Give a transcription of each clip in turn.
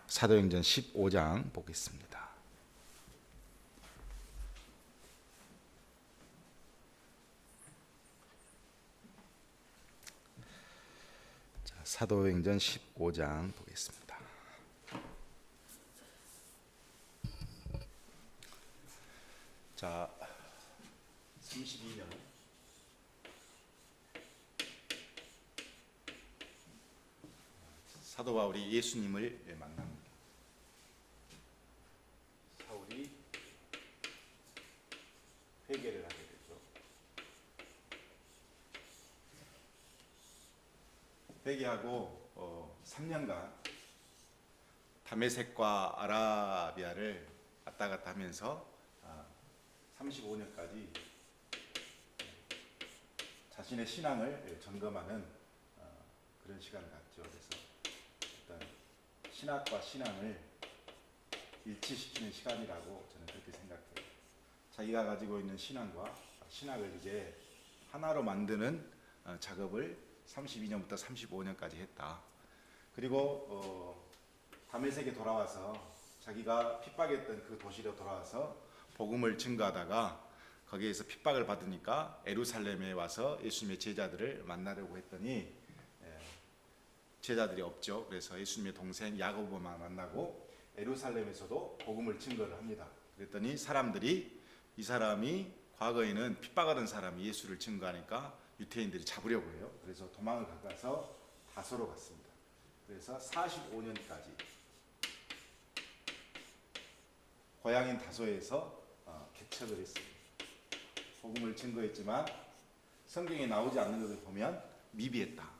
사도행전 15장 보겠습니다. 자, 사도행전 15장 보겠습니다. 자, 32년 사도 바울이 예수님을 만납니다. 사울이 회개를 하게 되죠. 회개하고 3년간 다메섹과 아라비아를 왔다 갔다 하면서 35년까지 자신의 신앙을 점검하는 그런 시간을 갖죠. 그래서 일단 신학과 신앙을 일치시키는 시간이라고 저는 그렇게 생각해요. 자기가 가지고 있는 신앙과 신학을 이제 하나로 만드는 작업을 32년부터 35년까지 했다. 그리고 다메섹에 돌아와서 자기가 핍박했던 그 도시로 돌아와서 복음을 증거하다가 거기에서 핍박을 받으니까 예루살렘에 와서 예수님의 제자들을 만나려고 했더니 제자들이 없죠. 그래서 예수님의 동생 야고보만 만나고 예루살렘에서도 복음을 증거를 합니다. 그랬더니 사람들이 이 사람이 과거에는 핍박하던 사람이 예수를 증거하니까 유태인들이 잡으려고 해요. 그래서 도망을 가서 다소로 갔습니다. 그래서 45년까지 고향인 다소에서 개척을 했습니다. 복음을 증거했지만 성경에 나오지 않는 것을 보면 미비했다.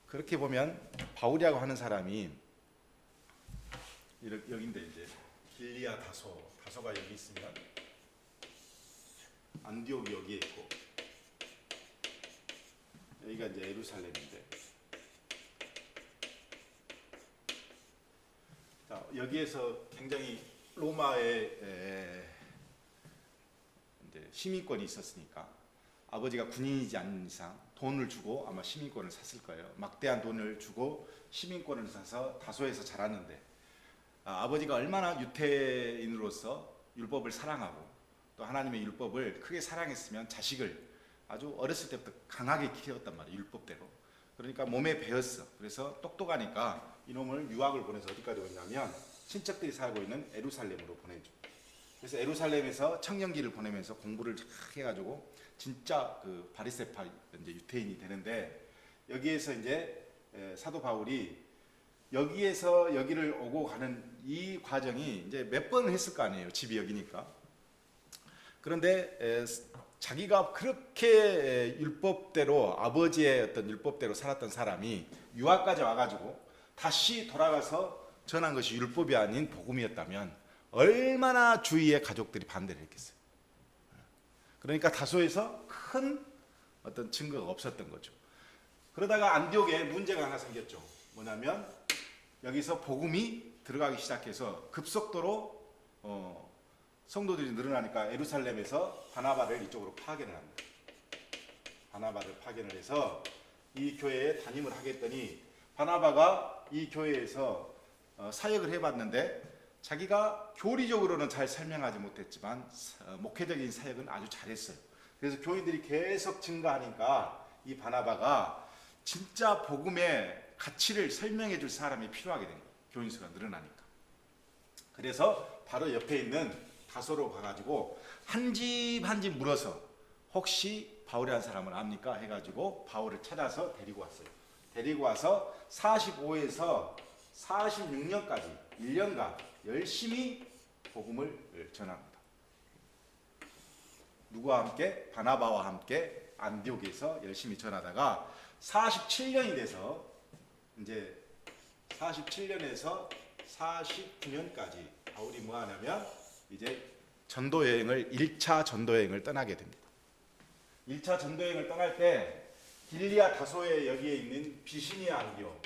그렇게 보면 바울이라고 하는 사람이 여기인데 이제 길리아 다소가 여기 있으면 안디옥이 여기에 있고 여기가 이제 예루살렘인데, 자, 여기에서 굉장히 로마의 이제 시민권이 있었으니까 아버지가 군인이지 않는 이상 돈을 주고 아마 시민권을 샀을 거예요. 막대한 돈을 주고 시민권을 사서 다소에서 자랐는데 아버지가 얼마나 유태인으로서 율법을 사랑하고 또 하나님의 율법을 크게 사랑했으면 자식을 아주 어렸을 때부터 강하게 키웠단 말이에요. 율법대로. 그러니까 몸에 배었어. 그래서 똑똑하니까 이놈을 유학을 보내서 어디까지 오냐면 친척들이 살고 있는 예루살렘으로 보내죠. 그래서 예루살렘에서 청년기를 보내면서 공부를 쫙 해가지고 진짜 그 바리새파 이제 유태인이 되는데, 여기에서 이제 사도 바울이 여기에서 여기를 오고 가는 이 과정이 이제 몇 번을 했을 거 아니에요. 집이 여기니까. 그런데 자기가 그렇게 율법대로 아버지의 어떤 율법대로 살았던 사람이 유학까지 와가지고 다시 돌아가서 전한 것이 율법이 아닌 복음이었다면 얼마나 주위의 가족들이 반대를 했겠어요. 그러니까 다소에서 큰 어떤 증거가 없었던 거죠. 그러다가 안디옥에 문제가 하나 생겼죠. 뭐냐면 여기서 복음이 들어가기 시작해서 급속도로 성도들이 늘어나니까 예루살렘에서 바나바를 이쪽으로 파견을 합니다. 바나바를 파견을 해서 이 교회에 담임을 하겠더니 바나바가 이 교회에서 사역을 해봤는데 자기가 교리적으로는 잘 설명하지 못했지만 목회적인 사역은 아주 잘했어요. 그래서 교인들이 계속 증가하니까 이 바나바가 진짜 복음의 가치를 설명해 줄 사람이 필요하게 된 거예요. 교인 수가 늘어나니까. 그래서 바로 옆에 있는 다소로 가가지고 한 집 한 집 물어서 혹시 바울이라는 사람을 압니까? 해가지고 바울을 찾아서 데리고 왔어요. 데리고 와서 45에서 46년까지 1년간 열심히 복음을 전합니다. 누구와 함께? 바나바와 함께 안디옥에서 열심히 전하다가 47년이 돼서 이제 47년에서 49년까지 바울이 뭐 하냐면 이제 전도 여행을 1차 전도 여행을 떠나게 됩니다. 1차 전도 여행을 떠날 때 길리아 다소에 여기에 있는 비시니아 안디옥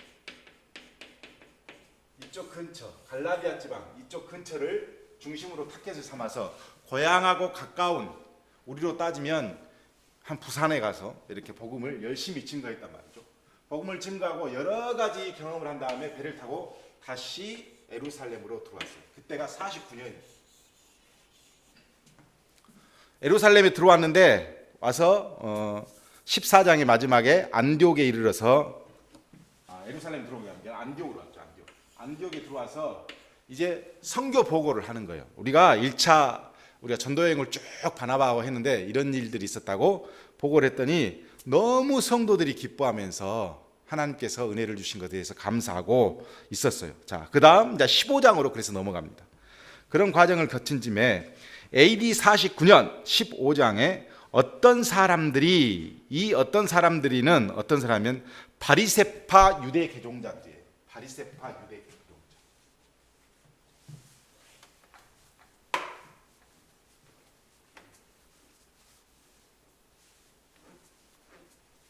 이쪽 근처, 갈라디아 지방 이쪽 근처를 중심으로 타켓을 삼아서 고향하고 가까운, 우리로 따지면 한 부산에 가서 이렇게 복음을 열심히 증거했단 말이죠. 복음을 증거하고 여러 가지 경험을 한 다음에 배를 타고 다시 예루살렘으로 들어왔어요. 그때가 49년이에요. 예루살렘에 들어왔는데 와서 14장의 마지막에 안디옥에 이르러서 예루살렘 들어오게 하는 게 안디옥으로 왔죠. 안디옥에 들어와서 이제 선교 보고를 하는 거예요. 우리가 1차 우리가 전도 여행을 쭉 바나바하고 했는데 이런 일들이 있었다고 보고를 했더니 너무 성도들이 기뻐하면서 하나님께서 은혜를 주신 것에 대해서 감사하고 있었어요. 자, 그다음 이제 15장으로 그래서 넘어갑니다. 그런 과정을 거친 쯤에 AD 49년 15장에 어떤 사람들이 어떤 사람이면 바리새파 유대 개종자들이에요. 바리새파 유대 개종자.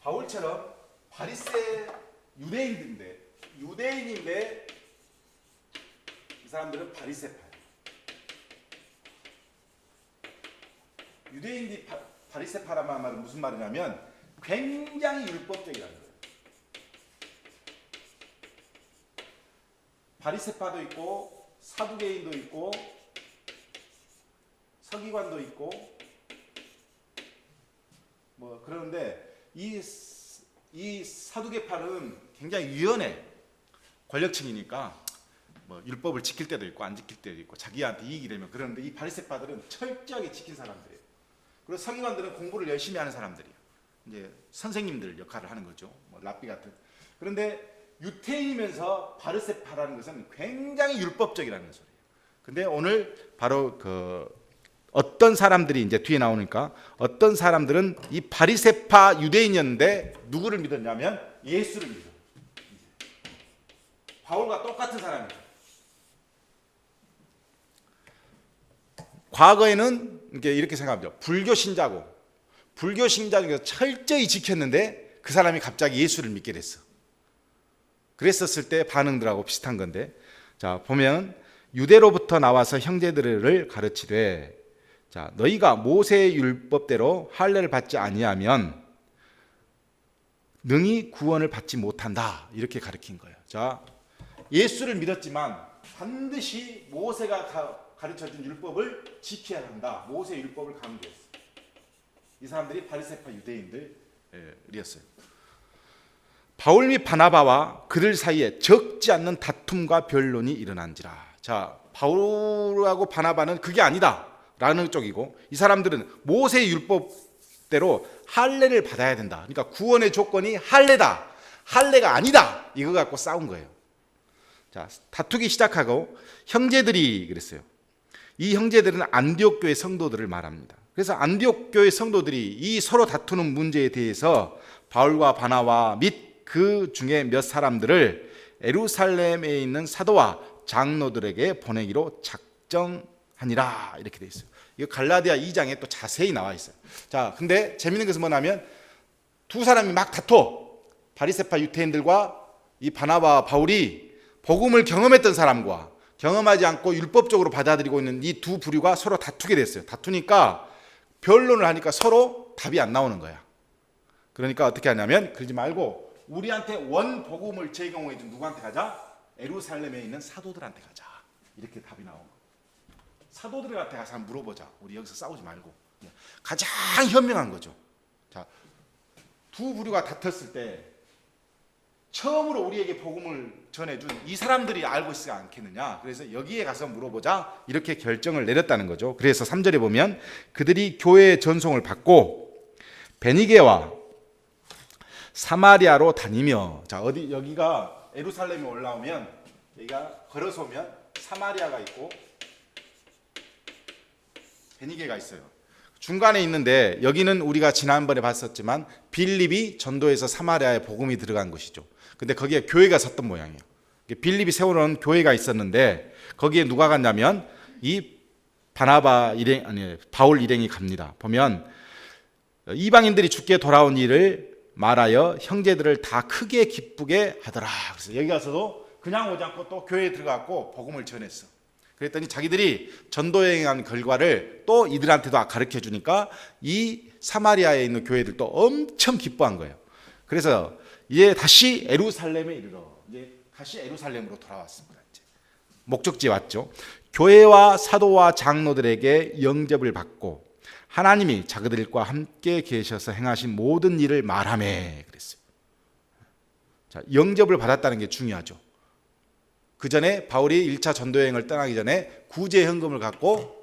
바울처럼 바리새 유대인인데 이 사람들은 바리새파예요. 유대인들이 바리새파란 말은 무슨 말이냐면 굉장히 율법적이라는 거예요. 바리새파도 있고 사두개인도 있고 서기관도 있고 뭐 그러는데 이 사두개파는 굉장히 유연해. 권력층이니까 뭐 율법을 지킬 때도 있고 안 지킬 때도 있고 자기한테 이익이 되면 그러는데 이 바리새파들은 철저하게 지킨 사람들이에요. 그리고 서기관들은 공부를 열심히 하는 사람들이에요. 이제 선생님들 역할을 하는 거죠. 뭐 랍비 같은. 그런데 유태인이면서 바리새파라는 것은 굉장히 율법적이라는 소리예요. 근데 오늘 바로 어떤 사람들이 이제 뒤에 나오니까 어떤 사람들은 이 바리새파 유대인이었는데 누구를 믿었냐면 예수를 믿어요. 바울과 똑같은 사람이죠. 과거에는 이렇게 생각합니다. 불교 신자고 불교 신자 중에서 철저히 지켰는데 그 사람이 갑자기 예수를 믿게 됐어. 그랬었을 때 반응들하고 비슷한 건데, 자 보면 유대로부터 나와서 형제들을 가르치되, 자 너희가 모세의 율법대로 할례를 받지 아니하면 능히 구원을 받지 못한다, 이렇게 가르친 거예요. 자 예수를 믿었지만 반드시 모세가 가르쳐준 율법을 지켜야 한다. 모세의 율법을 강조했어요. 이 사람들이 바리새파 유대인들이었어요. 바울 및 바나바와 그들 사이에 적지 않는 다툼과 변론이 일어난지라. 자 바울하고 바나바는 그게 아니다 라는 쪽이고, 이 사람들은 모세의 율법대로 할례를 받아야 된다. 그러니까 구원의 조건이 할례다, 할례가 아니다, 이거 갖고 싸운 거예요. 자 다투기 시작하고 형제들이 그랬어요. 이 형제들은 안디옥 교회 성도들을 말합니다. 그래서 안디옥 교회 성도들이 이 서로 다투는 문제에 대해서 바울과 바나바 및 그 중에 몇 사람들을 예루살렘에 있는 사도와 장로들에게 보내기로 작정하니라, 이렇게 돼 있어요. 이거 갈라디아 2장에 또 자세히 나와 있어요. 자 근데 재밌는 것은 뭐냐면 두 사람이 막 다퉈. 바리새파 유태인들과 이 바나바와 바울이 복음을 경험했던 사람과 경험하지 않고 율법적으로 받아들이고 있는 이 두 부류가 서로 다투게 됐어요. 다투니까 변론을 하니까 서로 답이 안 나오는 거야. 그러니까 어떻게 하냐면, 그러지 말고 우리한테 원 복음을 제공해 준 누구한테 가자? 예루살렘에 있는 사도들한테 가자. 이렇게 답이 나온 거야. 사도들한테 가서 한번 물어보자. 우리 여기서 싸우지 말고. 가장 현명한 거죠. 자, 두 부류가 다퉜을 때 처음으로 우리에게 복음을 전해준 이 사람들이 알고 있지 않겠느냐. 그래서 여기에 가서 물어보자, 이렇게 결정을 내렸다는 거죠. 그래서 3절에 보면 그들이 교회의 전송을 받고 베니게와 사마리아로 다니며, 자 어디 여기가 예루살렘에 올라오면 여기가 걸어서 오면 사마리아가 있고 베니게가 있어요. 중간에 있는데 여기는 우리가 지난번에 봤었지만 빌립이 전도해서 사마리아에 복음이 들어간 것이죠. 근데 거기에 교회가 섰던 모양이에요. 빌립이 세워놓은 교회가 있었는데 거기에 누가 갔냐면 이 바울 일행이 갑니다. 보면 이방인들이 주께 돌아온 일을 말하여 형제들을 다 크게 기쁘게 하더라. 그래서 여기 가서도 그냥 오지 않고 또 교회에 들어갔고 복음을 전했어. 그랬더니 자기들이 전도여행한 결과를 또 이들한테도 가르쳐 주니까 이 사마리아에 있는 교회들도 엄청 기뻐한 거예요. 그래서 이제 다시 예루살렘에 이르러 이제 다시 예루살렘으로 돌아왔습니다. 이제 목적지에 왔죠. 교회와 사도와 장로들에게 영접을 받고 하나님이 자기들과 함께 계셔서 행하신 모든 일을 말하매 그랬어요. 자, 영접을 받았다는 게 중요하죠. 그 전에 바울이 1차 전도 여행을 떠나기 전에 구제 헌금을 갖고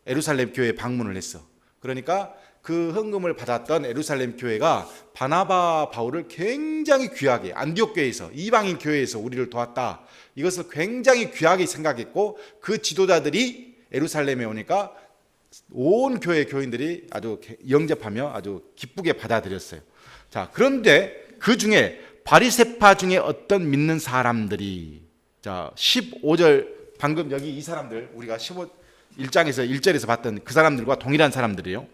예루살렘 교회에 방문을 했어. 그러니까 그 헌금을 받았던 예루살렘 교회가 바나바 바울을 굉장히 귀하게 안디옥 교회에서 이방인 교회에서 우리를 도왔다. 이것을 굉장히 귀하게 생각했고 그 지도자들이 예루살렘에 오니까 온 교회 교인들이 아주 영접하며 아주 기쁘게 받아들였어요. 자, 그런데 그 중에 바리새파 중에 어떤 믿는 사람들이 자 15절 방금 여기 이 사람들 우리가 1장에서 1절에서 봤던 그 사람들과 동일한 사람들이에요.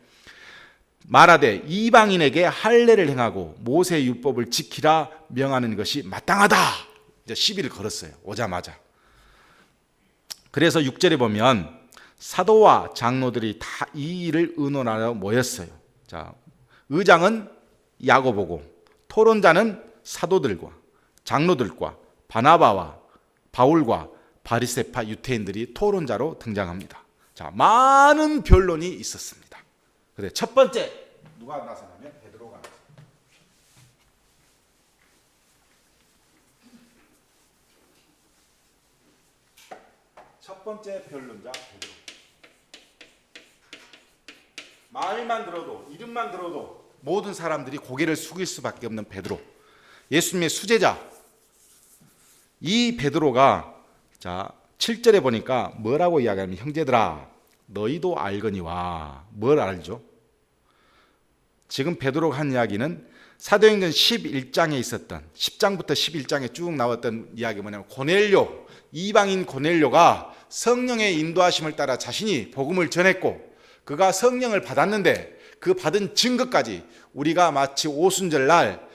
말하되 이방인에게 할례를 행하고 모세 율법을 지키라 명하는 것이 마땅하다. 이제 시비를 걸었어요. 오자마자. 그래서 6절에 보면 사도와 장로들이 다 이 일을 의논하러 모였어요. 자, 의장은 야고보고 토론자는 사도들과 장로들과 바나바와 바울과 바리새파 유태인들이 토론자로 등장합니다. 자, 많은 변론이 있었습니다. 그래, 첫 번째 누가 나서냐면 베드로가 나서요. 첫 번째 변론자 베드로. 말만 들어도 이름만 들어도 모든 사람들이 고개를 숙일 수밖에 없는 베드로. 예수님의 수제자. 이 베드로가 자 7절에 보니까 뭐라고 이야기하면 형제들아 너희도 알거니와 뭘 알죠? 지금 베드로가 한 이야기는 사도행전 11장에 있었던 10장부터 11장에 쭉 나왔던 이야기 뭐냐면 고넬료 이방인 고넬료가 성령의 인도하심을 따라 자신이 복음을 전했고 그가 성령을 받았는데 그 받은 증거까지 우리가 마치 오순절날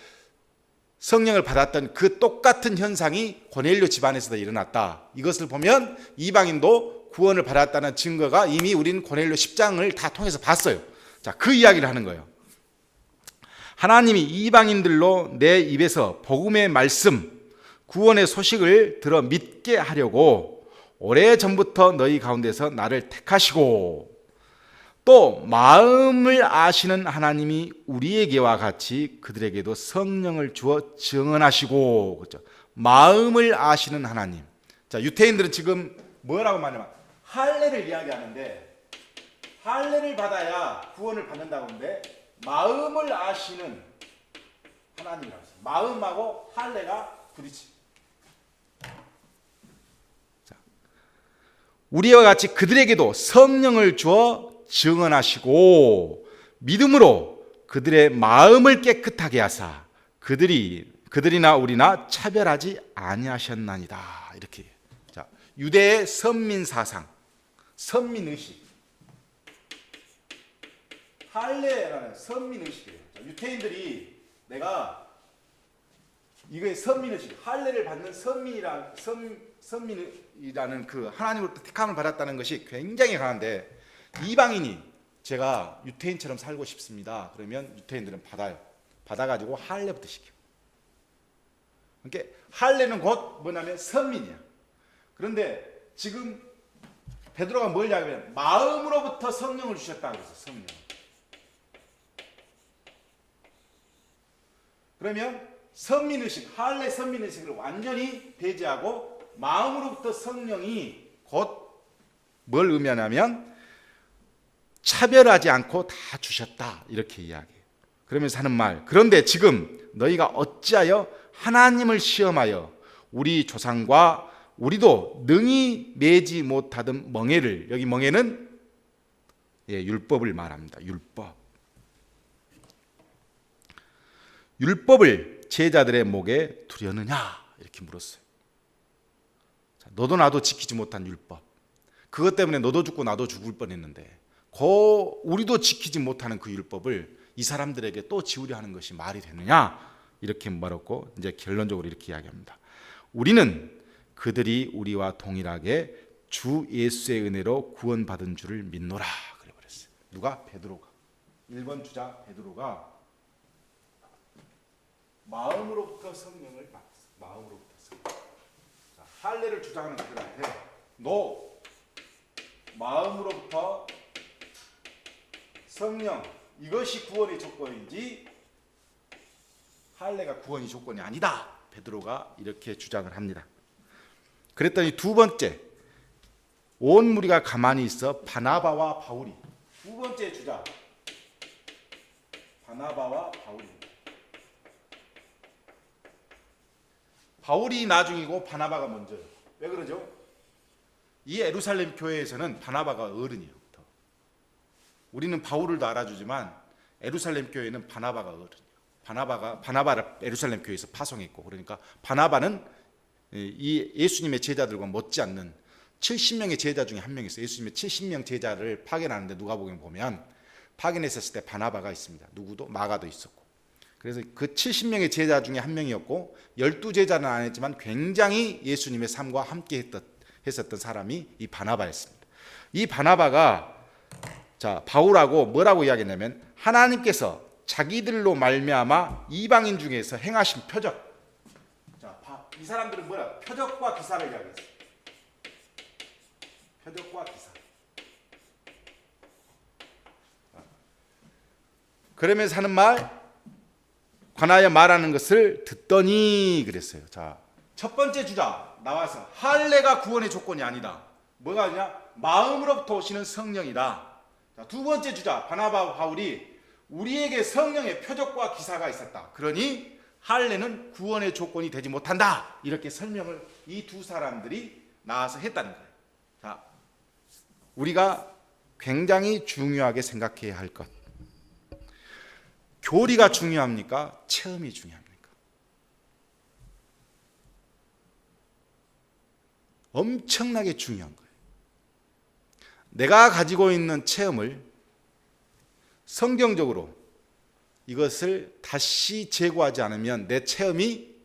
성령을 받았던 그 똑같은 현상이 고넬료 집안에서도 일어났다. 이것을 보면 이방인도 구원을 받았다는 증거가 이미 우리는 고넬료 10장을 다 통해서 봤어요. 자, 그 이야기를 하는 거예요. 하나님이 이방인들로 내 입에서 복음의 말씀, 구원의 소식을 들어 믿게 하려고 오래전부터 너희 가운데서 나를 택하시고 또 마음을 아시는 하나님이 우리에게와 같이 그들에게도 성령을 주어 증언하시고 그렇죠? 마음을 아시는 하나님. 자, 유태인들은 지금 뭐라고 말하냐면 할례를 이야기하는데 할례를 받아야 구원을 받는다고 하는데 마음을 아시는 하나님이라고 했어요. 마음하고 할례가 부딪히. 자, 우리와 같이 그들에게도 성령을 주어 증언하시고 믿음으로 그들의 마음을 깨끗하게 하사 그들이나 우리나 차별하지 아니하셨나이다. 이렇게. 자, 유대의 선민 사상, 선민 의식. 할례라는 선민 의식이에요. 유태인들이 내가 이거의 선민 의식, 할례를 받는 선민이라는 그 하나님으로부터 택함을 받았다는 것이 굉장히 강한데 이방인이 제가 유태인처럼 살고 싶습니다. 그러면 유태인들은 받아요. 받아가지고 할례부터 시켜. 그러니까 할례는 곧 뭐냐면 선민이야. 그런데 지금 베드로가 뭘 이야기하면 마음으로부터 성령을 주셨다고 했어. 성령. 그러면 선민의식, 할례 선민의식을 완전히 배제하고 마음으로부터 성령이 곧 뭘 의미하냐면 차별하지 않고 다 주셨다. 이렇게 이야기해요. 그러면서 하는 말. 그런데 지금 너희가 어찌하여 하나님을 시험하여 우리 조상과 우리도 능히 매지 못하던 멍에를 여기 멍에는 율법을 말합니다. 율법을 제자들의 목에 두려느냐 이렇게 물었어요. 자, 너도 나도 지키지 못한 율법. 그것 때문에 너도 죽고 나도 죽을 뻔했는데 우리도 지키지 못하는 그 율법을 이 사람들에게 또 지우려 하는 것이 말이 되느냐 이렇게 물었고 이제 결론적으로 이렇게 이야기합니다. 우리는 그들이 우리와 동일하게 주 예수의 은혜로 구원받은 줄을 믿노라 그래 버렸어요. 누가? 베드로가. 1번 주자 베드로가 마음으로부터 성령을 받았어. 마음으로부터 성령. 자, 할례를 주장하는 그들한테 너 마음으로부터 성령 이것이 구원의 조건인지 할례가 구원의 조건이 아니다. 베드로가 이렇게 주장을 합니다. 그랬더니 두 번째 온 무리가 가만히 있어 바나바와 바울이 두 번째 주장 바나바와 바울입니다. 바울이 나중이고 바나바가 먼저예요. 왜 그러죠? 이 예루살렘 교회에서는 바나바가 어른이에요. 우리는 바울을 더 알아주지만 예루살렘 교회는 바나바가 어른이에요. 바나바를 예루살렘 교회에서 파송했고 그러니까 바나바는 이 예수님의 제자들과 못지않는 70명의 제자 중에 한 명이었어요. 예수님의 70명 제자를 파견하는데 누가복음 보면 파견했었을 때 바나바가 있습니다. 누구도 마가도 있었고 그래서 그 70명의 제자 중에 한 명이었고 12제자는 안 했지만 굉장히 예수님의 삶과 함께 했었던 사람이 이 바나바였습니다. 이 바나바가 자 바울하고 뭐라고 이야기했냐면 하나님께서 자기들로 말미암아 이방인 중에서 행하신 표적. 자, 이 사람들은 뭐야? 표적과 기사를 이야기했어요. 표적과 기사. 그러면서 하는 말 관하여 말하는 것을 듣더니 그랬어요. 자, 첫 번째 주자 나와서 할례가 구원의 조건이 아니다. 뭐가 아니냐? 마음으로부터 오시는 성령이다. 자, 두 번째 주자 바나바와 바울이 우리에게 성령의 표적과 기사가 있었다. 그러니 할례는 구원의 조건이 되지 못한다. 이렇게 설명을 이 두 사람들이 나와서 했다는 거예요. 자, 우리가 굉장히 중요하게 생각해야 할 것. 교리가 중요합니까? 체험이 중요합니까? 엄청나게 중요한 거예요. 내가 가지고 있는 체험을 성경적으로 이것을 다시 제고하지 않으면 내 체험이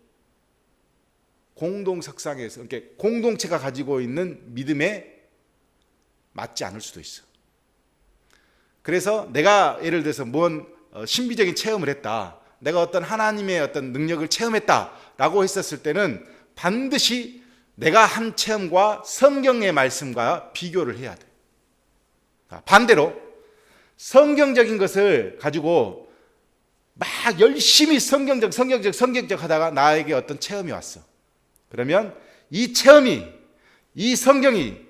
공동석상에서 그러니까 공동체가 가지고 있는 믿음에 맞지 않을 수도 있어. 그래서 내가 예를 들어서 뭔 신비적인 체험을 했다. 내가 어떤 하나님의 어떤 능력을 체험했다라고 했었을 때는 반드시 내가 한 체험과 성경의 말씀과 비교를 해야 돼. 반대로 성경적인 것을 가지고 막 열심히 성경적 하다가 나에게 어떤 체험이 왔어. 그러면 이 체험이 이 성경이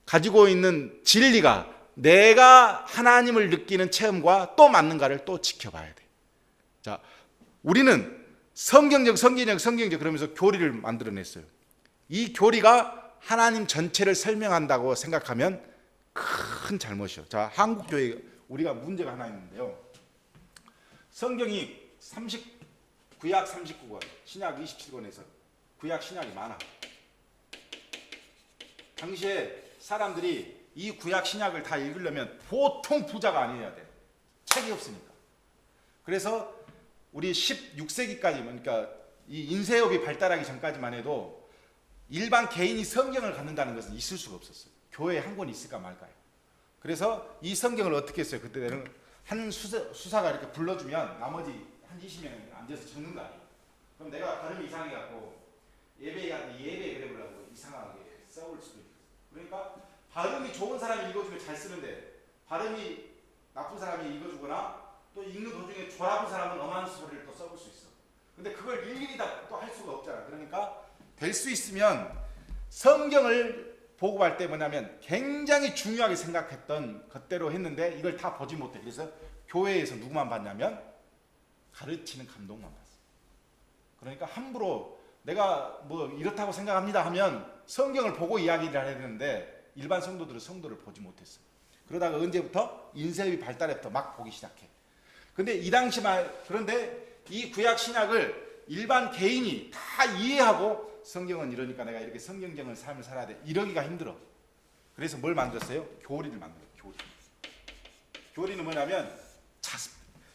가지고 있는 진리가 내가 하나님을 느끼는 체험과 또 맞는가를 또 지켜봐야 돼. 자, 우리는 성경적 그러면서 교리를 만들어냈어요. 이 교리가 하나님 전체를 설명한다고 생각하면 큰 잘못이요. 자, 한국 교회 우리가 문제가 하나 있는데요. 성경이 구약 39권, 신약 27권에서 구약 신약이 많아. 당시에 사람들이 이 구약 신약을 다 읽으려면 보통 부자가 아니어야 돼. 책이 없으니까. 그래서 우리 16세기까지 그러니까 이 인쇄업이 발달하기 전까지만 해도 일반 개인이 성경을 갖는다는 것은 있을 수가 없었어요. 교회에 한 권 있을까 말까요. 그래서 이 성경을 어떻게 했어요? 그때는 한 수사가 이렇게 불러주면 나머지 한 20명이 앉아서 적는 거 아니에요. 그럼 내가 발음이 이상해갖고 예배 그래보려고 이상하게 써올 수도 있어요. 그러니까 발음이 좋은 사람이 읽어주면 잘 쓰는데 발음이 나쁜 사람이 읽어주거나 또 읽는 도중에 졸아본 사람은 엄한 소리를 또 써볼 수 있어. 근데 그걸 일일이 다 또 할 수가 없잖아. 그러니까 될 수 있으면 성경을 보고할 때 뭐냐면 굉장히 중요하게 생각했던 것대로 했는데 이걸 다 보지 못해. 그래서 교회에서 누구만 봤냐면 가르치는 감독만 봤어. 그러니까 함부로 내가 뭐 이렇다고 생각합니다 하면 성경을 보고 이야기를 해야 되는데 일반 성도들은 성도를 보지 못했어. 그러다가 언제부터? 인쇄업이 발달해부터 막 보기 시작해. 근데 이 당시 그런데 이 구약 신약을 일반 개인이 다 이해하고 성경은 이러니까 내가 이렇게 성경적인 삶을 살아야 돼. 이러기가 힘들어. 그래서 뭘 만들었어요? 교리를 만들어요. 교리는 뭐냐면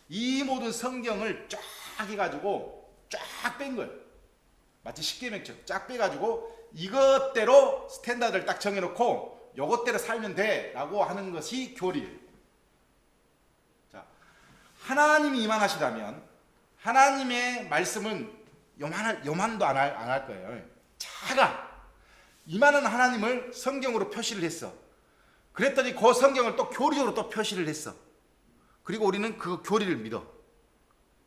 이 모든 성경을 쫙 해가지고 쫙 뺀 거예요. 마치 십계명처럼 쫙 빼가지고 이것대로 스탠다드를 딱 정해놓고 이것대로 살면 돼라고 하는 것이 교리예요. 자, 하나님이 임하시다면 하나님의 말씀은 요만도 안 할 거예요. 작아. 이만한 하나님을 성경으로 표시를 했어. 그랬더니 그 성경을 또 교리적으로 또 표시를 했어. 그리고 우리는 그 교리를 믿어.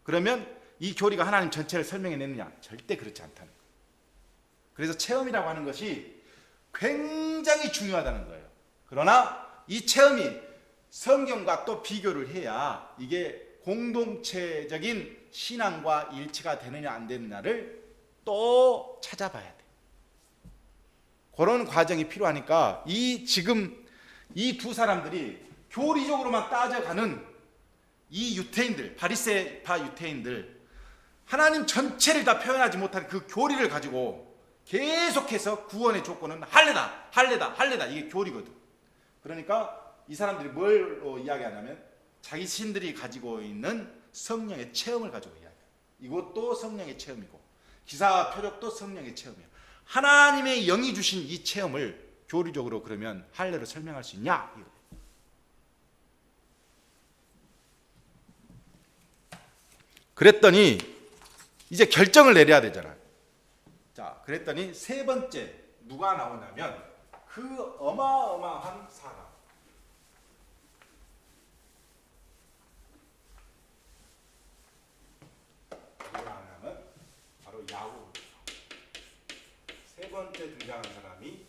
그러면 이 교리가 하나님 전체를 설명해내느냐? 절대 그렇지 않다는 거예요. 그래서 체험이라고 하는 것이 굉장히 중요하다는 거예요. 그러나 이 체험이 성경과 또 비교를 해야 이게 공동체적인 신앙과 일치가 되느냐 안 되느냐를 또 찾아봐야 돼. 그런 과정이 필요하니까 지금 이 두 사람들이 교리적으로만 따져가는 이 유태인들, 바리새파 유태인들, 하나님 전체를 다 표현하지 못한 그 교리를 가지고 계속해서 구원의 조건은 할례다 이게 교리거든. 그러니까 이 사람들이 뭘 이야기하냐면 자기 신들이 가지고 있는 성령의 체험을 가지고 이야기해요. 이것도 성령의 체험이고 기사와 표적도 성령의 체험이에요. 하나님의 영이 주신 이 체험을 교리적으로 그러면 할례로 설명할 수 있냐? 그랬더니 이제 결정을 내려야 되잖아요. 자, 그랬더니 세 번째 누가 나오냐면 그 어마어마한 사람. 누가 나오냐면 바로 야고보. 세 번째 등장한 사람이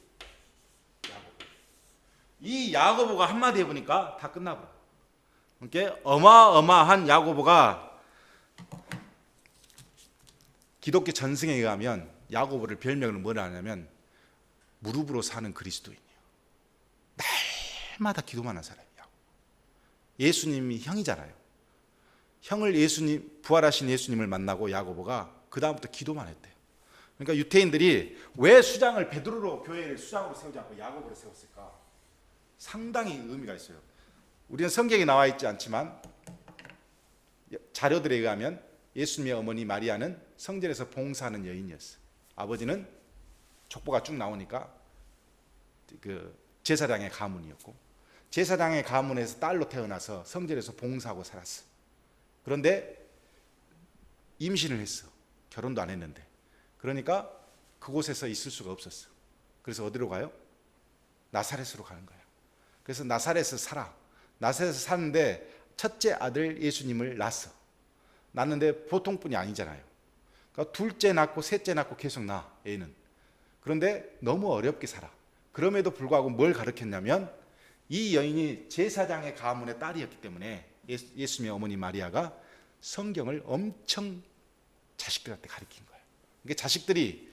야고보. 이 야고보가 한마디 해보니까 다 끝나버려. 그러니까 어마어마한 야고보가 기독교 전승에 의하면 야고보를 별명을 뭐라 하냐면 무릎으로 사는 그리스도인이에요. 날마다 기도만 한 사람이에요. 예수님이 형이잖아요. 부활하신 예수님을 만나고 야고보가 그 다음부터 기도만 했대요. 그러니까 유태인들이 왜 베드로로 교회를 수장으로 세우지 않고 야고보로 세웠을까? 상당히 의미가 있어요. 우리는 성경에 나와 있지 않지만 자료들에 의하면 예수님의 어머니 마리아는 성전에서 봉사하는 여인이었어요. 아버지는 족보가 쭉 나오니까 그 제사장의 가문이었고 제사장의 가문에서 딸로 태어나서 성전에서 봉사하고 살았어. 그런데 임신을 했어. 결혼도 안 했는데. 그러니까 그곳에서 있을 수가 없었어. 그래서 어디로 가요? 나사렛으로 가는 거야. 그래서 나사렛에서 살아. 나사렛에서 사는데 첫째 아들 예수님을 낳았어. 낳는데 보통뿐이 아니잖아요. 그러니까 둘째 낳고 셋째 낳고 계속 낳아, 애는. 그런데 너무 어렵게 살아. 그럼에도 불구하고 뭘 가르쳤냐면 이 여인이 제사장의 가문의 딸이었기 때문에 예수님의 어머니 마리아가 성경을 엄청 자식들한테 가르친 거예요. 그러니까 자식들이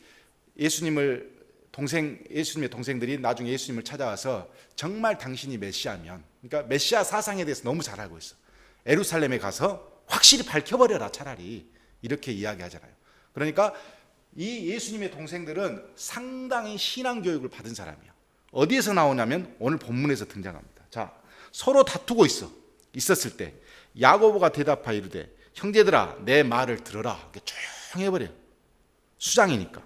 예수님의 동생들이 나중에 예수님을 찾아와서 정말 당신이 메시아면, 그러니까 메시아 사상에 대해서 너무 잘 알고 있어. 예루살렘에 가서 확실히 밝혀버려라 차라리, 이렇게 이야기하잖아요. 그러니까 이 예수님의 동생들은 상당히 신앙교육을 받은 사람이야. 어디에서 나오냐면 오늘 본문에서 등장합니다. 자, 서로 다투고 있었을 때 야고보가 대답하여 이르되 형제들아 내 말을 들어라. 이렇게 조용히 해버려. 수장이니까.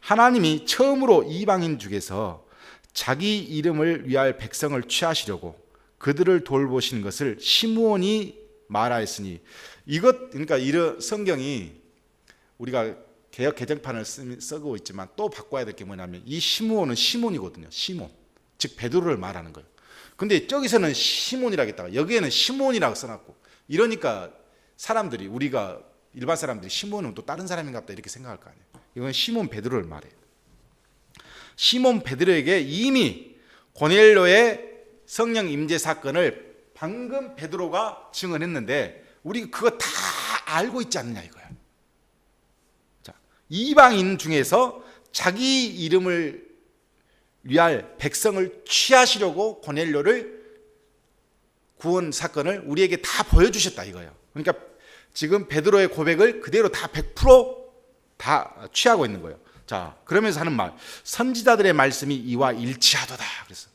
하나님이 처음으로 이방인 중에서 자기 이름을 위할 백성을 취하시려고 그들을 돌보신 것을 시므온이 말하였으니 그러니까 이런 성경이 우리가 개역 개정판을 쓰고 있지만 또 바꿔야 될 게 뭐냐면 이 시므온은 시몬이거든요. 시몬, 즉 베드로를 말하는 거예요. 근데 저기서는 시몬이라겠다가 여기에는 시몬이라고 써놨고, 이러니까 우리가 일반 사람들이 시몬은 또 다른 사람인가 보다 이렇게 생각할 거 아니에요. 이건 시몬 베드로를 말해요. 시몬 베드로에게 이미 고넬료의 성령 임재 사건을 방금 베드로가 증언했는데 우리 그거 다 알고 있지 않느냐 이거야. 자, 이방인 중에서 자기 이름을 위할 백성을 취하시려고 고넬료를 구원 사건을 우리에게 다 보여주셨다 이거예요. 그러니까 지금 베드로의 고백을 그대로 다 100% 다 취하고 있는 거예요. 자, 그러면서 하는 말, 선지자들의 말씀이 이와 일치하도다. 그래서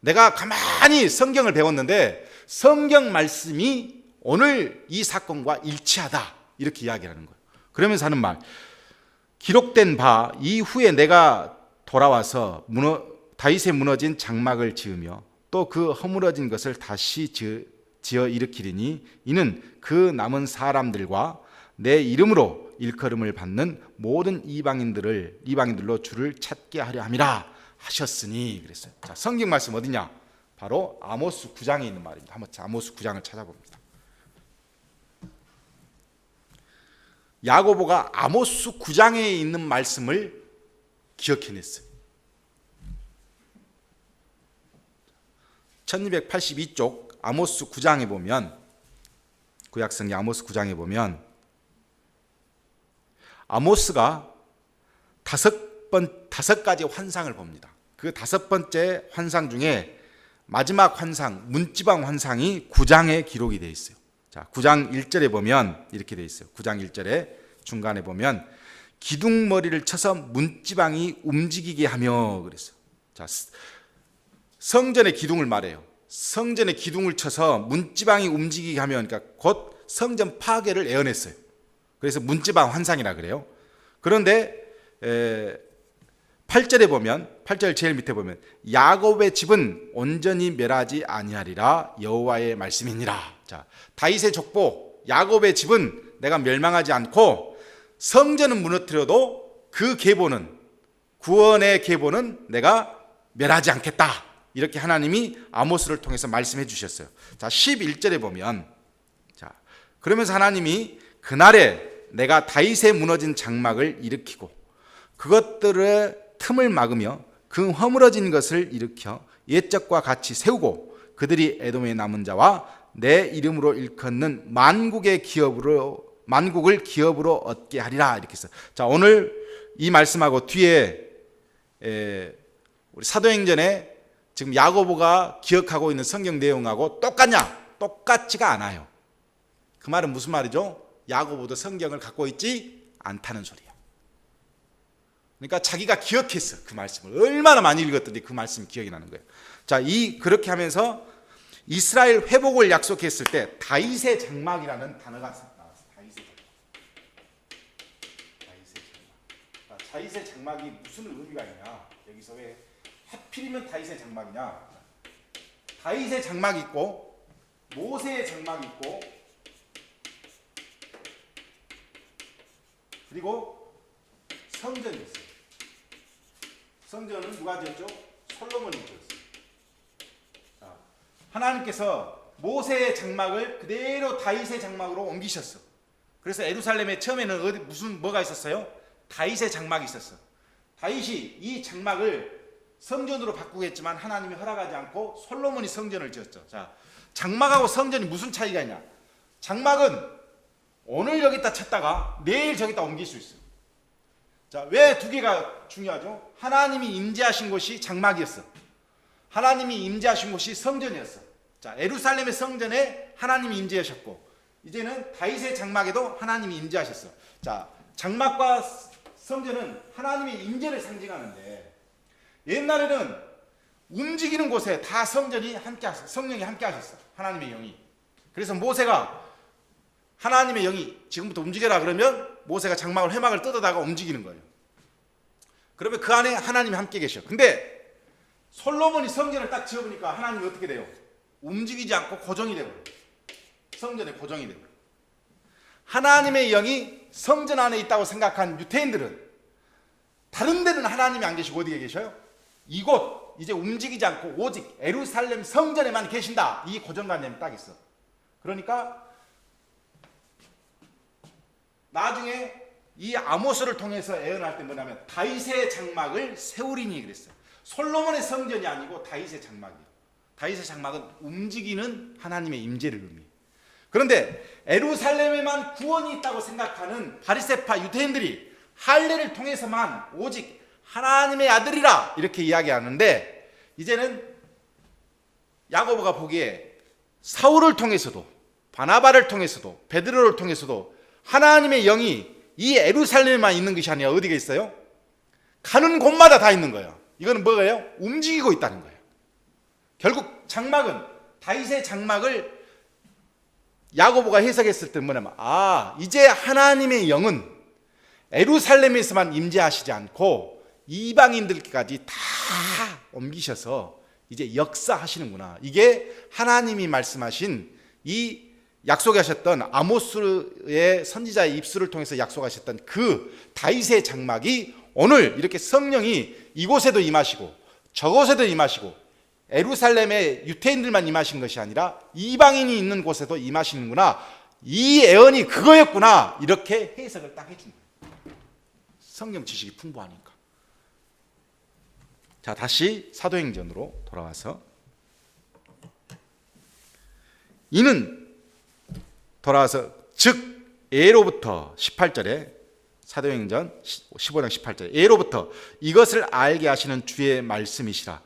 내가 가만히 성경을 배웠는데 성경 말씀이 오늘 이 사건과 일치하다, 이렇게 이야기하는 거예요. 그러면서 하는 말, 기록된 바 이후에 내가 돌아와서 다윗의 무너진 장막을 지으며 또 그 허물어진 것을 다시 지어 일으키리니 이는 그 남은 사람들과 내 이름으로 일컬음을 받는 모든 이방인들로 주를 찾게 하려 함이라 하셨으니 그랬어요. 자, 성경 말씀 어디냐? 바로 아모스 9장에 있는 말입니다. 한번 아모스 9장을 찾아봅니다. 야고보가 아모스 9장에 있는 말씀을 기억해냈어요. 1282쪽 아모스 9장에 보면, 구약성경 아모스 9장에 보면 아모스가 다섯 가지 환상을 봅니다. 그 다섯 번째 환상 중에 마지막 환상, 문지방 환상이 9장에 기록이 되어 있어요. 자, 9장 1절에 보면 이렇게 되어 있어요. 9장 1절에 중간에 보면 기둥머리를 쳐서 문지방이 움직이게 하며 그랬어요. 자, 성전의 기둥을 말해요. 성전의 기둥을 쳐서 문지방이 움직이게 하면, 그러니까 곧 성전 파괴를 예언했어요. 그래서 문지방 환상이라 그래요. 그런데 8절에 보면, 8절 제일 밑에 보면 야곱의 집은 온전히 멸하지 아니하리라 여호와의 말씀이니라. 자, 다윗의 족보 야곱의 집은 내가 멸망하지 않고 성전은 무너뜨려도 그 계보는, 구원의 계보는 내가 멸하지 않겠다. 이렇게 하나님이 아모스를 통해서 말씀해 주셨어요. 자, 11절에 보면, 자, 그러면서 하나님이 그날에 내가 다윗의 무너진 장막을 일으키고 그것들의 틈을 막으며 그 허물어진 것을 일으켜 옛적과 같이 세우고 그들이 에돔의 남은 자와 내 이름으로 일컫는 만국을 기업으로 얻게 하리라. 이렇게 해서, 자, 오늘 이 말씀하고 뒤에 우리 사도행전에 지금 야고보가 기억하고 있는 성경 내용하고 똑같냐? 똑같지가 않아요. 그 말은 무슨 말이죠? 야고보도 성경을 갖고 있지 않다는 소리야. 그러니까 자기가 기억했어. 그 말씀을 얼마나 많이 읽었더니 그 말씀이 기억이 나는 거예요. 자, 그렇게 하면서 이스라엘 회복을 약속했을 때 다윗의 장막이라는 단어가 나왔어요. 다윗의 장막이 무슨 의미가 있냐? 여기서 왜 하필이면 다윗의 장막이냐? 다윗의 장막이 있고 모세의 장막이 있고 그리고 성전이 있어요. 성전은 누가 지었죠? 솔로몬이 지었어요. 자, 하나님께서 모세의 장막을 그대로 다윗의 장막으로 옮기셨어. 그래서 예루살렘에 처음에는 뭐가 있었어요? 다윗의 장막이 있었어. 다윗이 이 장막을 성전으로 바꾸겠지만 하나님이 허락하지 않고 솔로몬이 성전을 지었죠. 자, 장막하고 성전이 무슨 차이가 있냐? 장막은 오늘 여기다 쳤다가 내일 저기다 옮길 수 있어요. 자, 왜 두 개가 중요하죠? 하나님이 임재하신 곳이 장막이었어. 하나님이 임재하신 곳이 성전이었어. 자, 예루살렘의 성전에 하나님이 임재하셨고 이제는 다윗의 장막에도 하나님이 임재하셨어. 자, 장막과 성전은 하나님의 임재를 상징하는데 옛날에는 움직이는 곳에 다 성전이 함께 하셨어. 성령이 함께 하셨어. 하나님의 영이. 그래서 모세가 하나님의 영이 지금부터 움직여라 그러면 모세가 장막을 회막을 뜯어다가 움직이는 거예요. 그러면 그 안에 하나님이 함께 계셔. 근데 솔로몬이 성전을 딱 지어보니까 하나님이 어떻게 돼요? 움직이지 않고 고정이 되고 성전에 고정이 되고 하나님의 영이 성전 안에 있다고 생각한 유대인들은 다른 데는 하나님이 안 계시고 어디에 계셔요? 이곳 이제 움직이지 않고 오직 예루살렘 성전에만 계신다. 이 고정관념이 딱 있어. 그러니까 나중에 이 아모스를 통해서 예언할 때 뭐냐면 다윗의 장막을 세우리니 그랬어요. 솔로몬의 성전이 아니고 다윗의 장막이에요. 다윗의 장막은 움직이는 하나님의 임재를 의미해요. 그런데 예루살렘에만 구원이 있다고 생각하는 바리새파 유대인들이 할례를 통해서만 오직 하나님의 아들이라 이렇게 이야기하는데 이제는 야고보가 보기에 사울을 통해서도 바나바를 통해서도 베드로를 통해서도 하나님의 영이 이 예루살렘에만 있는 것이 아니라 어디가 있어요? 가는 곳마다 다 있는 거예요. 이거는 뭐예요? 움직이고 있다는 거예요. 결국 장막은 다윗의 장막을 야고보가 해석했을 때 뭐냐면 이제 하나님의 영은 예루살렘에서만 임재하시지 않고 이방인들까지 다 옮기셔서 이제 역사하시는구나. 이게 하나님이 말씀하신 이 약속하셨던 아모스의 선지자의 입술을 통해서 약속하셨던 그 다윗의 장막이 오늘 이렇게 성령이 이곳에도 임하시고 저곳에도 임하시고 예루살렘의 유태인들만 임하신 것이 아니라 이방인이 있는 곳에도 임하시는구나, 이 예언이 그거였구나, 이렇게 해석을 딱 해준 거예요. 성령 지식이 풍부하니까. 자, 다시 사도행전으로 돌아와서 즉 예로부터 18절에, 사도행전 15장 18절에 예로부터 이것을 알게 하시는 주의 말씀이시라.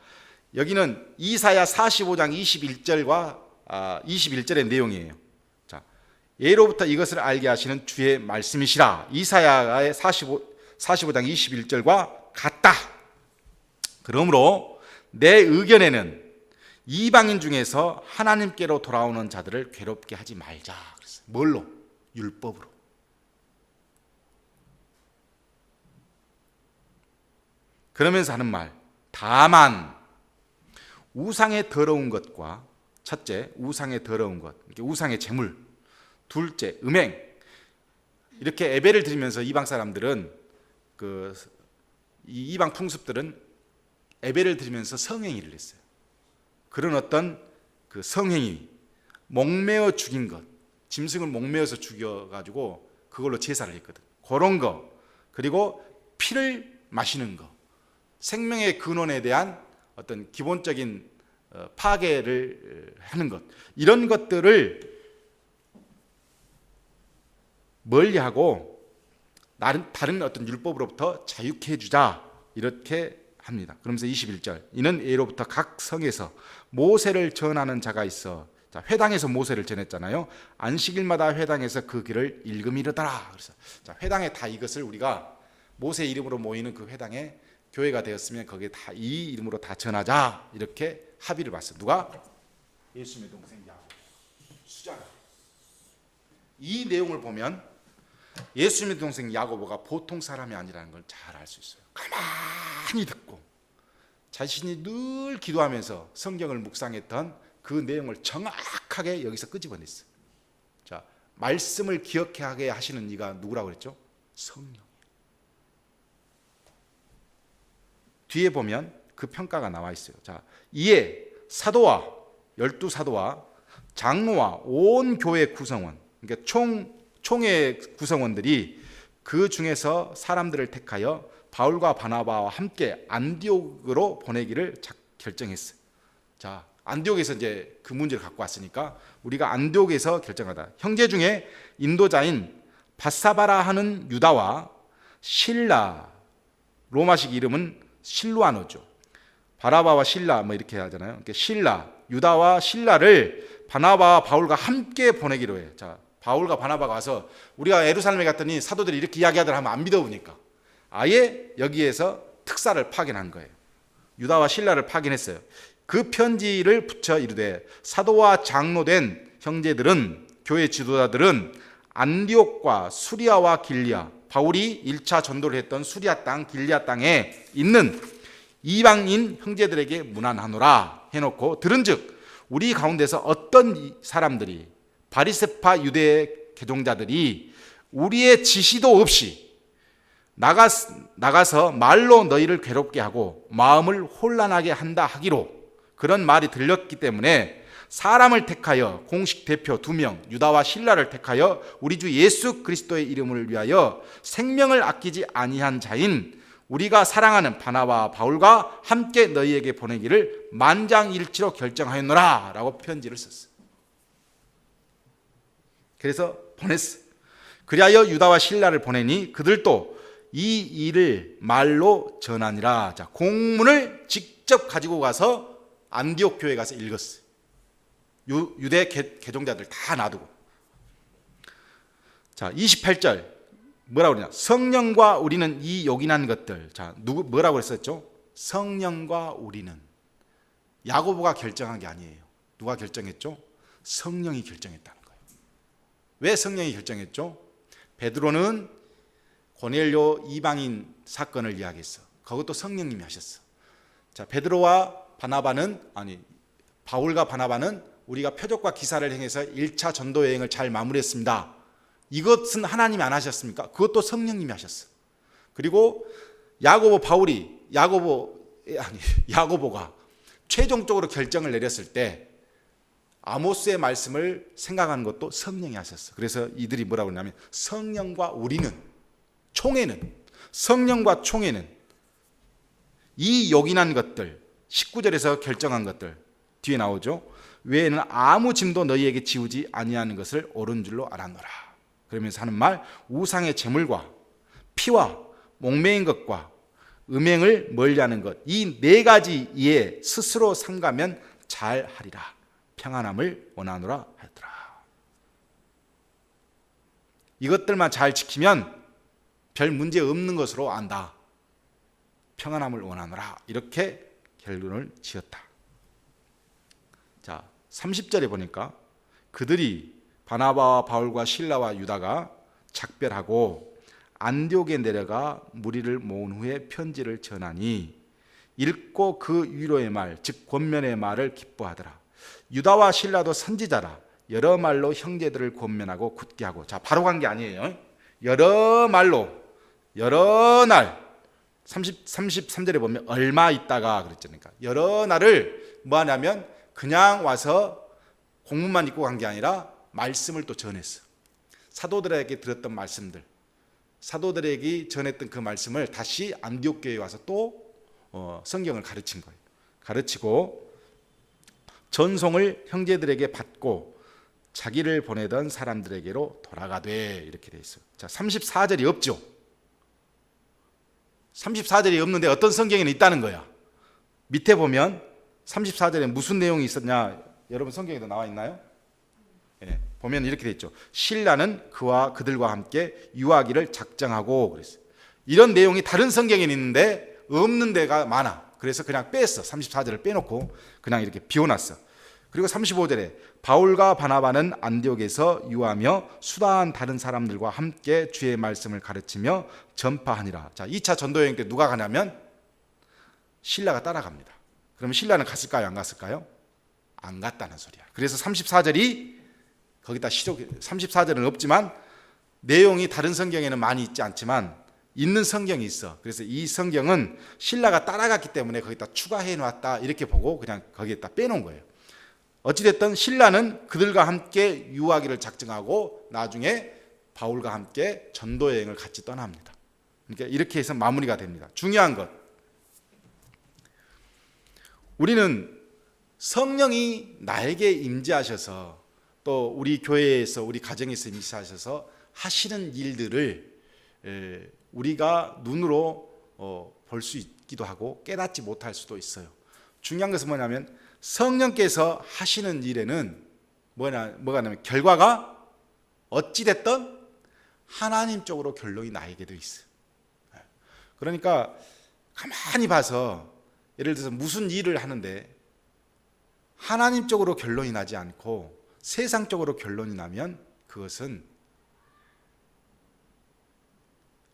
여기는 이사야 45장 21절과 21절의 내용이에요. 자, 예로부터 이것을 알게 하시는 주의 말씀이시라. 이사야의 45장 21절과 같다. 그러므로 내 의견에는 이방인 중에서 하나님께로 돌아오는 자들을 괴롭게 하지 말자 그랬어요. 뭘로? 율법으로. 그러면서 하는 말, 다만 우상의 더러운 것과, 첫째 우상의 더러운 것, 우상의 제물, 둘째 음행, 이렇게 예배를 드리면서 이방 사람들은 이 이방 풍습들은 예배를 드리면서 성행위를 했어요. 그런 어떤 그 성행위, 목매어 죽인 것, 짐승을 목매어서 죽여가지고 그걸로 제사를 했거든. 그런 거, 그리고 피를 마시는 거, 생명의 근원에 대한 어떤 기본적인 파괴를 하는 것, 이런 것들을 멀리하고 다른 어떤 율법으로부터 자유케 해주자, 이렇게 합니다. 그러면서 21절, 이는 예로부터 각 성에서 모세를 전하는 자가 있어. 자, 회당에서 모세를 전했잖아요. 안식일마다 회당에서 그 길을 일금이르더라. 그래서 자, 회당에 다 이것을 우리가 모세 이름으로 모이는 그 회당에 교회가 되었으면 거기에 다 이 이름으로 다 전하자, 이렇게 합의를 봤어요. 누가? 예수님의 동생 야고보, 수자가. 이 내용을 보면 예수님의 동생 야고보가 보통 사람이 아니라는 걸 잘 알 수 있어요. 가만히 듣고 자신이 늘 기도하면서 성경을 묵상했던 그 내용을 정확하게 여기서 끄집어냈어요. 자, 말씀을 기억하게 하시는 이가 누구라고 그랬죠? 성령. 뒤에 보면 그 평가가 나와 있어요. 자, 이에 사도와 12사도와 장로와 온 교회 구성원, 그러니까 총회 구성원들이 그 중에서 사람들을 택하여 바울과 바나바와 함께 안디옥으로 보내기를 결정했어요. 자, 안디옥에서 이제 그 문제를 갖고 왔으니까 우리가 안디옥에서 결정하다. 형제 중에 인도자인 바사바라 하는 유다와 실라, 로마식 이름은 실루아노죠. 바나바와 실라 뭐 이렇게 하잖아요. 그러니까 실라, 유다와 실라를 바나바와 바울과 함께 보내기로 해요. 자, 바울과 바나바가 와서 우리가 예루살렘에 갔더니 사도들이 이렇게 이야기하더라 하면 안 믿어보니까 아예 여기에서 특사를 파견한 거예요. 유다와 실라를 파견했어요. 그 편지를 붙여 이르되 사도와 장로된 형제들은, 교회 지도자들은 안디옥과 수리아와 길리아, 바울이 1차 전도를 했던 수리아 땅, 길리아 땅에 있는 이방인 형제들에게 문안하노라 해놓고, 들은즉 우리 가운데서 어떤 사람들이, 바리새파 유대 개종자들이 우리의 지시도 없이 나가서 말로 너희를 괴롭게 하고 마음을 혼란하게 한다 하기로, 그런 말이 들렸기 때문에 사람을 택하여 공식 대표 2명 유다와 실라를 택하여 우리 주 예수 그리스도의 이름을 위하여 생명을 아끼지 아니한 자인 우리가 사랑하는 바나바와 바울과 함께 너희에게 보내기를 만장일치로 결정하였노라 라고 편지를 썼어요. 그래서 보냈어. 그리하여 유다와 실라를 보내니 그들도 이 일을 말로 전하니라. 자, 공문을 직접 가지고 가서 안디옥 교회에 가서 읽었어요. 유대 개종자들 다 놔두고. 자, 28절 뭐라고 그러냐? 성령과 우리는 이 요긴한 것들. 자, 뭐라고 했었죠? 성령과 우리는. 야고보가 결정한 게 아니에요. 누가 결정했죠? 성령이 결정했다는 거예요. 왜 성령이 결정했죠? 베드로는 고넬료 이방인 사건을 이야기했어. 그것도 성령님이 하셨어. 자, 베드로와 바나바는, 바울과 바나바는 우리가 표적과 기사를 행해서 1차 전도 여행을 잘 마무리했습니다. 이것은 하나님이 안 하셨습니까? 그것도 성령님이 하셨어. 그리고 야고보가 최종적으로 결정을 내렸을 때 아모스의 말씀을 생각하는 것도 성령이 하셨어. 그래서 이들이 뭐라고 하냐면 성령과 총회는 이 요긴한 것들, 19절에서 결정한 것들 뒤에 나오죠. 외에는 아무 짐도 너희에게 지우지 아니하는 것을 옳은 줄로 알았노라. 그러면서 하는 말, 우상의 제물과 피와 목매인 것과 음행을 멀리하는 것, 이 네 가지에 스스로 삼가면 잘하리라. 평안함을 원하노라 하더라. 이것들만 잘 지키면 별 문제 없는 것으로 안다. 평안함을 원하노라. 이렇게 결론을 지었다. 자, 30절에 보니까 그들이 바나바와 바울과 실라와 유다가 작별하고 안디옥에 내려가 무리를 모은 후에 편지를 전하니 읽고 그 위로의 말, 즉 권면의 말을 기뻐하더라. 유다와 실라도 선지자라. 여러 말로 형제들을 권면하고 굳게 하고. 자, 바로 간 게 아니에요. 여러 말로, 여러 날. 33절에 보면 얼마 있다가 그랬잖아요. 여러 날을 뭐 하냐면 그냥 와서 공문만 읽고 간 게 아니라 말씀을 또 전했어. 사도들에게 들었던 말씀들, 사도들에게 전했던 그 말씀을 다시 안디옥 교회에 와서 또 성경을 가르친 거예요. 가르치고 전송을 형제들에게 받고 자기를 보내던 사람들에게로 돌아가되 이렇게 돼 있어요. 자, 34절이 없죠. 34절이 없는데 어떤 성경에는 있다는 거야. 밑에 보면 34절에 무슨 내용이 있었냐? 여러분 성경에도 나와 있나요? 예, 보면 이렇게 돼 있죠. 신라는 그와 그들과 함께 유하기를 작정하고 그랬어요. 이런 내용이 다른 성경에는 있는데 없는 데가 많아. 그래서 그냥 뺐어. 34절을 빼놓고 그냥 이렇게 비워놨어. 그리고 35절에 바울과 바나바는 안디옥에서 유하며 수다한 다른 사람들과 함께 주의 말씀을 가르치며 전파하니라. 자, 2차 전도여행 때 누가 가냐면 신라가 따라갑니다. 그러면 신라는 갔을까요? 안 갔을까요? 안 갔다는 소리야. 그래서 34절이 거기다 34절은 없지만 내용이 다른 성경에는 많이 있지 않지만 있는 성경이 있어. 그래서 이 성경은 신라가 따라갔기 때문에 거기다 추가해 놨다 이렇게 보고 그냥 거기에다 빼놓은 거예요. 어찌됐든 신라는 그들과 함께 유하기를 작정하고 나중에 바울과 함께 전도여행을 같이 떠납니다. 그러니까 이렇게 해서 마무리가 됩니다. 중요한 것, 우리는 성령이 나에게 임재하셔서 또 우리 교회에서 우리 가정에서 임재하셔서 하시는 일들을 우리가 눈으로 볼 수 있기도 하고 깨닫지 못할 수도 있어요. 중요한 것은 뭐냐면 성령께서 하시는 일에는 뭐가냐면 결과가 어찌됐든 하나님 쪽으로 결론이 나에게 돼 있어요. 그러니까 가만히 봐서 예를 들어서 무슨 일을 하는데 하나님 쪽으로 결론이 나지 않고 세상 쪽으로 결론이 나면 그것은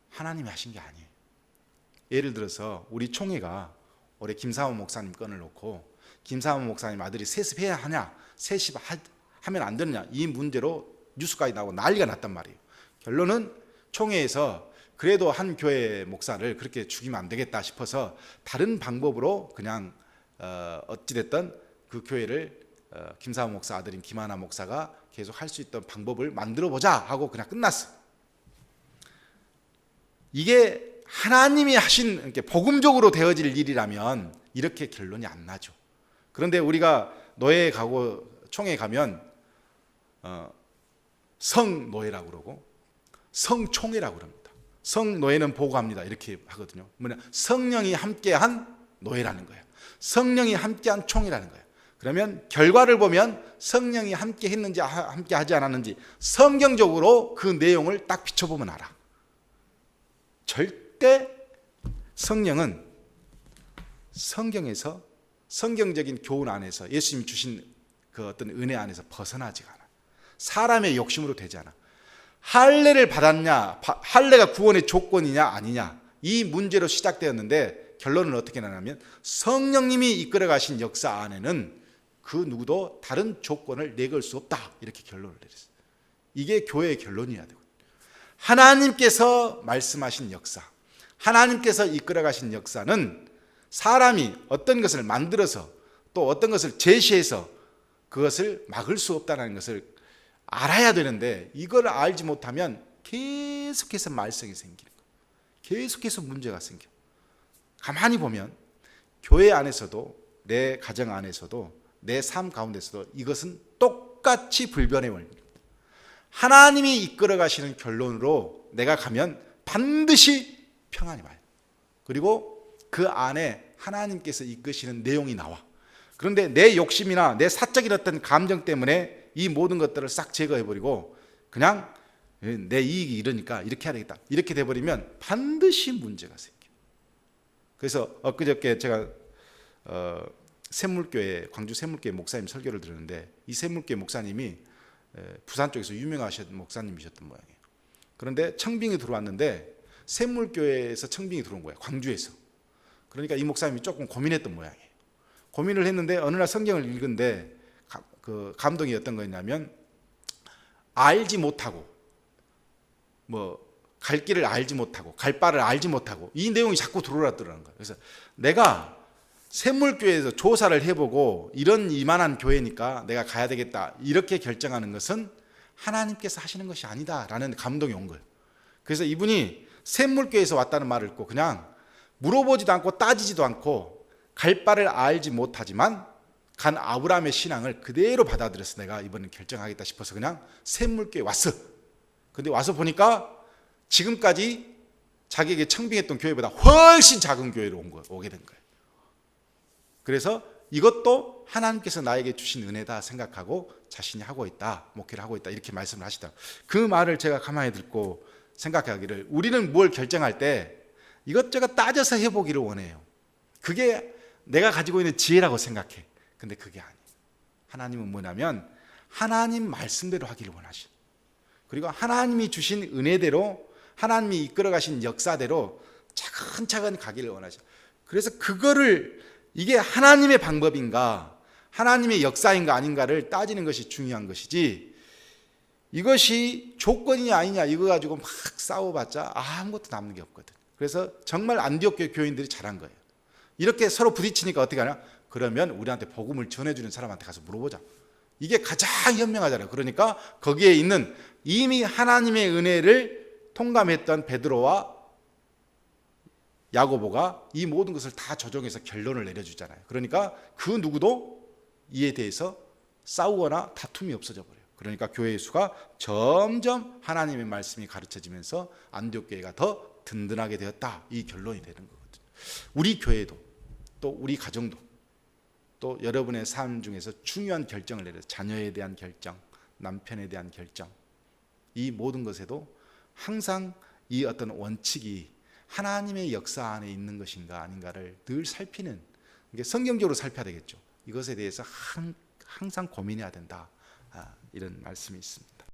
하나님이 하신 게 아니에요. 예를 들어서 우리 총회가 올해 김사원 목사님 건을 놓고 김사원 목사님 아들이 세습해야 하냐, 세습하면 안 되느냐 이 문제로 뉴스까지 나오고 난리가 났단 말이에요. 결론은 총회에서 그래도 한 교회 목사를 그렇게 죽이면 안 되겠다 싶어서 다른 방법으로 그냥 어찌됐든 그 교회를 김사원 목사 아들인 김하나 목사가 계속 할 수 있던 방법을 만들어 보자 하고 그냥 끝났어. 이게 하나님이 하신 이렇게 복음적으로 되어질 일이라면 이렇게 결론이 안 나죠. 그런데 우리가 노예에 가고 총회에 가면 성노예라고 그러고 성총회라고 그럽니다. 성노예는 보고합니다 이렇게 하거든요. 뭐냐, 성령이 함께한 노예라는 거예요. 성령이 함께한 총회라는 거예요. 그러면 결과를 보면 성령이 함께 했는지 함께 하지 않았는지 성경적으로 그 내용을 딱 비춰보면 알아. 절대 성령은 성경에서 성경적인 교훈 안에서 예수님이 주신 그 어떤 은혜 안에서 벗어나지가 않아. 사람의 욕심으로 되지 않아. 할례를 받았냐, 할례가 구원의 조건이냐 아니냐 이 문제로 시작되었는데 결론은 어떻게 나냐면 성령님이 이끌어 가신 역사 안에는 그 누구도 다른 조건을 내걸 수 없다. 이렇게 결론을 내렸어요. 이게 교회의 결론이어야 되거든요. 하나님께서 말씀하신 역사, 하나님께서 이끌어가신 역사는 사람이 어떤 것을 만들어서 또 어떤 것을 제시해서 그것을 막을 수 없다는 것을 알아야 되는데, 이걸 알지 못하면 계속해서 말썽이 생기는 거예요. 계속해서 문제가 생겨. 가만히 보면 교회 안에서도, 내 가정 안에서도, 내 삶 가운데서도 이것은 똑같이 불변의 원리입니다. 하나님이 이끌어 가시는 결론으로 내가 가면 반드시 평안이 와요. 그리고 그 안에 하나님께서 이끄시는 내용이 나와. 그런데 내 욕심이나 내 사적인 어떤 감정 때문에 이 모든 것들을 싹 제거해버리고 그냥 내 이익이 이러니까 이렇게 해야 되겠다, 이렇게 돼버리면 반드시 문제가 생겨. 그래서 엊그저께 제가 샘물교회, 광주 샘물교회 목사님 설교를 들었는데, 이 샘물교회 목사님이 부산 쪽에서 유명하셨던 목사님이셨던 모양이에요. 그런데 청빙이 들어왔는데 샘물교회에서 청빙이 들어온 거예요, 광주에서. 그러니까 이 목사님이 조금 고민했던 모양이에요. 고민을 했는데 어느 날 성경을 읽은데 그 감동이 어떤 거였냐면, 알지 못하고 갈 길을 알지 못하고 갈 바를 알지 못하고, 이 내용이 자꾸 들어왔더라는 거예요. 그래서 내가 샘물교회에서 조사를 해보고 이런 이만한 교회니까 내가 가야 되겠다, 이렇게 결정하는 것은 하나님께서 하시는 것이 아니다라는 감동이 온 거예요. 그래서 이분이 샘물교회에서 왔다는 말을 듣고 그냥 물어보지도 않고 따지지도 않고 갈 바를 알지 못하지만 간 아브라함의 신앙을 그대로 받아들여서 내가 이번엔 결정하겠다 싶어서 그냥 샘물교회에 왔어. 근데 와서 보니까 지금까지 자기에게 청빙했던 교회보다 훨씬 작은 교회로 오게 된 거예요. 그래서 이것도 하나님께서 나에게 주신 은혜다 생각하고 자신이 하고 있다, 목회를 하고 있다, 이렇게 말씀을 하시더라고요. 그 말을 제가 가만히 듣고 생각하기를, 우리는 뭘 결정할 때 이것저것 따져서 해보기를 원해요. 그게 내가 가지고 있는 지혜라고 생각해. 근데 그게 아니에요. 하나님은 뭐냐면 하나님 말씀대로 하기를 원하셔. 그리고 하나님이 주신 은혜대로, 하나님이 이끌어 가신 역사대로 차근차근 가기를 원하셔. 그래서 그거를, 이게 하나님의 방법인가, 하나님의 역사인가 아닌가를 따지는 것이 중요한 것이지, 이것이 조건이냐 아니냐 이거 가지고 막 싸워봤자 아무것도 남는 게 없거든. 그래서 정말 안디옥 교회 교인들이 잘한 거예요. 이렇게 서로 부딪히니까 어떻게 하냐? 그러면 우리한테 복음을 전해주는 사람한테 가서 물어보자. 이게 가장 현명하잖아요. 그러니까 거기에 있는 이미 하나님의 은혜를 통감했던 베드로와 야고보가 이 모든 것을 다 조정해서 결론을 내려주잖아요. 그러니까 그 누구도 이에 대해서 싸우거나 다툼이 없어져 버려요. 그러니까 교회의 수가 점점 하나님의 말씀이 가르쳐지면서 안디옥 교회가 더 든든하게 되었다, 이 결론이 되는 거거든요. 우리 교회도, 또 우리 가정도, 또 여러분의 삶 중에서 중요한 결정을 내려서 자녀에 대한 결정, 남편에 대한 결정, 이 모든 것에도 항상 이 어떤 원칙이 하나님의 역사 안에 있는 것인가 아닌가를 늘 살피는, 이게 성경적으로 살펴야 되겠죠. 이것에 대해서 항상 고민해야 된다, 이런 말씀이 있습니다.